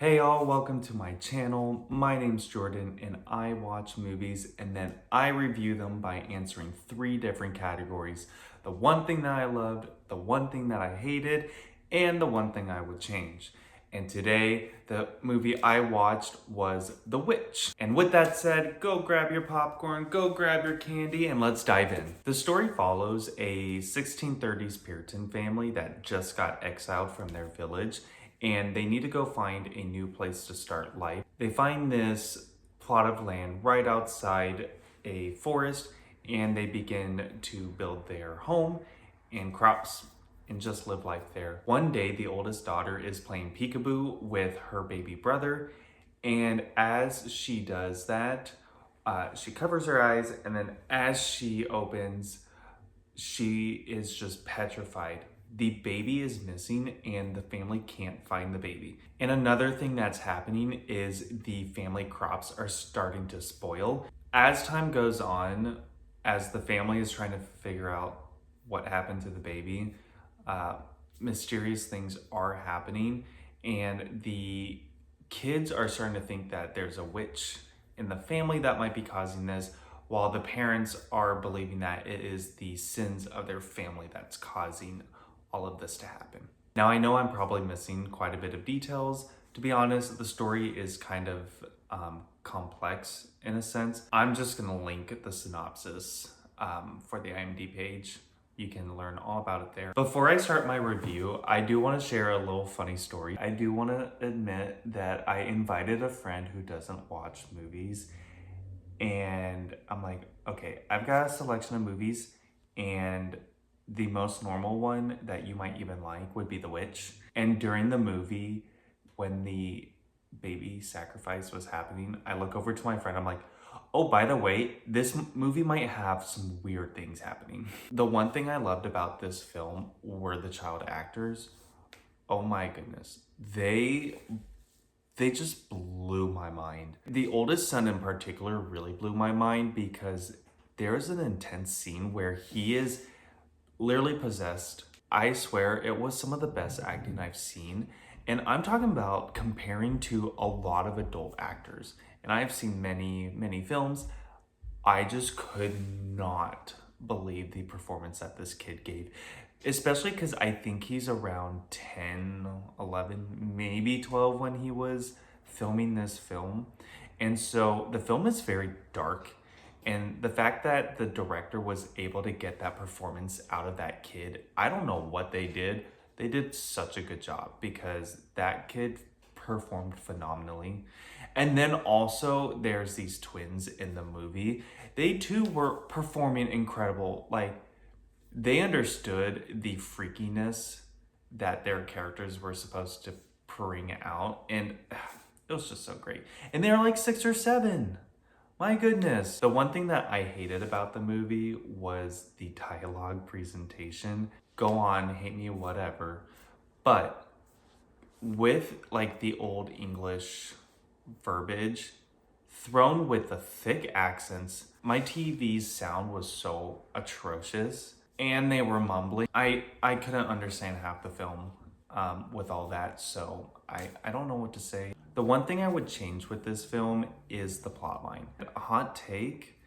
Hey y'all, welcome to my channel. My name's Jordan and I watch movies and then I review them by answering 3 different categories. The one thing that I loved, the one thing that I hated, and the one thing I would change. And today, the movie I watched was The Witch. And with that said, go grab your popcorn, go grab your candy, and let's dive in. The story follows a 1630s Puritan family that just got exiled from their village and they need to go find a new place to start life. They find this plot of land right outside a forest and they begin to build their home and crops and just live life there. One day, the oldest daughter is playing peekaboo with her baby brother, and as she does that, she covers her eyes, and then as she opens, she is just petrified. The baby is missing and the family can't find the baby. And another thing that's happening is the family crops are starting to spoil. As time goes on, as the family is trying to figure out what happened to the baby, mysterious things are happening and the kids are starting to think that there's a witch in the family that might be causing this, while the parents are believing that it is the sins of their family that's causing all of this to happen. Now, I know I'm probably missing quite a bit of details. To be honest, the story is kind of complex in a sense. I'm just gonna link the synopsis for the IMDb page. You can learn all about it there. Before I start my review, I do want to share a little funny story. I do want to admit that I invited a friend who doesn't watch movies, and I'm like, okay, I've got a selection of movies, and the most normal one that you might even like would be The Witch. And during the movie, when the baby sacrifice was happening, I look over to my friend, I'm like, oh, by the way, this movie might have some weird things happening. The one thing I loved about this film were the child actors. Oh my goodness. They just blew my mind. The oldest son in particular really blew my mind because there is an intense scene where he is literally possessed. I swear it was some of the best acting I've seen. And I'm talking about comparing to a lot of adult actors. And I've seen many films. I just could not believe the performance that this kid gave. Especially because I think he's around 10, 11, maybe 12 when he was filming this film. And so the film is very dark. And the fact that the director was able to get that performance out of that kid, I don't know what they did. They did such a good job because that kid performed phenomenally. And then also there's these twins in the movie. They too were performing incredible. Like, they understood the freakiness that their characters were supposed to bring out. And it was just so great. And they were like 6 or 7. My goodness. The one thing that I hated about the movie was the dialogue presentation. Go on, hate me, whatever. But with like the old English verbiage thrown with the thick accents, my TV's sound was so atrocious and they were mumbling. I couldn't understand half the film with all that, so I don't know what to say. The one thing I would change with this film is the plotline. A hot take,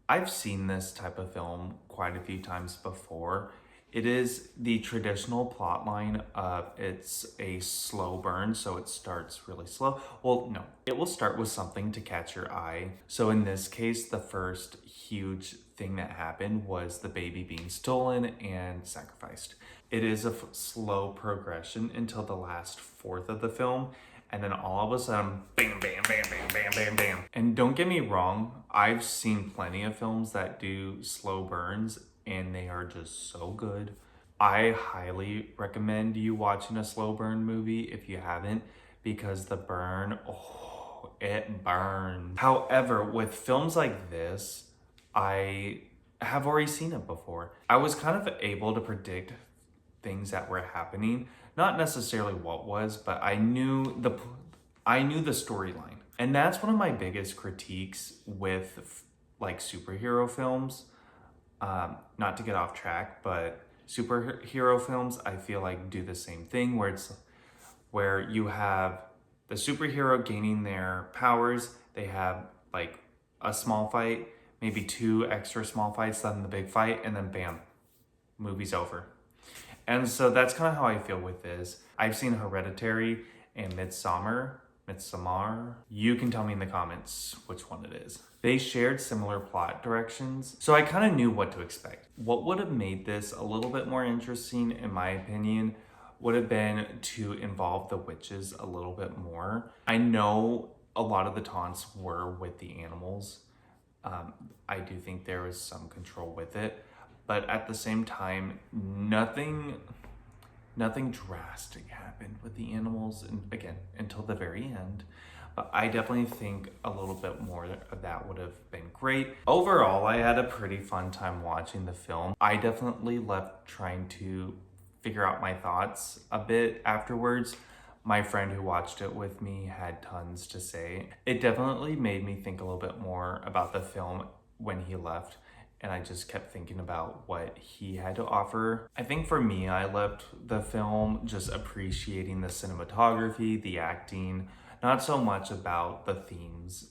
I've seen this type of film quite a few times before. It is the traditional plotline of it's a slow burn, so it starts really slow. Well, no, it will start with something to catch your eye. So in this case, the first huge thing that happened was the baby being stolen and sacrificed. It is a slow progression until the last fourth of the film. And then all of a sudden, bam, bam, bam, bam, bam, bam, bam. And don't get me wrong, I've seen plenty of films that do slow burns and they are just so good. I highly recommend you watching a slow burn movie if you haven't, because the burn, oh, it burns. However, with films like this, I have already seen it before. I was kind of able to predict things that were happening. Not necessarily what was, but I knew the storyline. And that's one of my biggest critiques with like superhero films. Not to get off track, but superhero films I feel like do the same thing where you have the superhero gaining their powers. They have like a small fight, maybe 2 extra small fights, then the big fight, and then bam, movie's over. And so that's kind of how I feel with this. I've seen Hereditary and Midsommar. You can tell me in the comments which one it is. They shared similar plot directions, so I kind of knew what to expect. What would have made this a little bit more interesting, in my opinion, would have been to involve the witches a little bit more. I know a lot of the taunts were with the animals. I do think there was some control with it, but at the same time, nothing drastic happened with the animals, and again, until the very end. But I definitely think a little bit more of that would have been great. Overall, I had a pretty fun time watching the film. I definitely left trying to figure out my thoughts a bit afterwards. My friend who watched it with me had tons to say. It definitely made me think a little bit more about the film when he left, and I just kept thinking about what he had to offer. I think for me, I left the film just appreciating the cinematography, the acting, not so much about the themes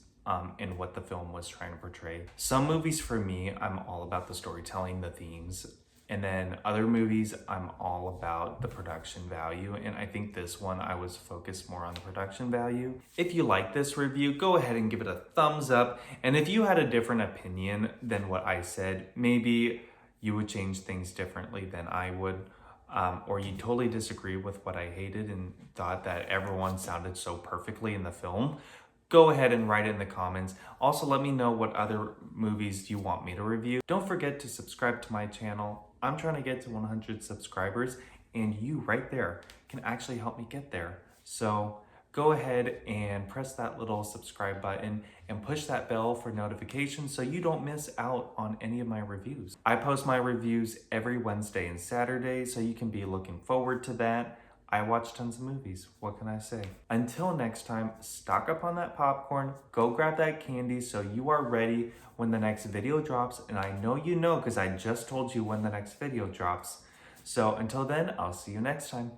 and what the film was trying to portray. Some movies for me, I'm all about the storytelling, the themes, and then other movies, I'm all about the production value. And I think this one, I was focused more on the production value. If you like this review, go ahead and give it a thumbs up. And if you had a different opinion than what I said, maybe you would change things differently than I would. Or you totally disagree with what I hated and thought that everyone sounded so perfectly in the film, go ahead and write it in the comments. Also, let me know what other movies you want me to review. Don't forget to subscribe to my channel. I'm trying to get to 100 subscribers, and you right there can actually help me get there. So go ahead and press that little subscribe button and push that bell for notifications so you don't miss out on any of my reviews. I post my reviews every Wednesday and Saturday, so you can be looking forward to that. I watch tons of movies. What can I say? Until next time, stock up on that popcorn, go grab that candy so you are ready when the next video drops. And I know you know because I just told you when the next video drops. So until then, I'll see you next time.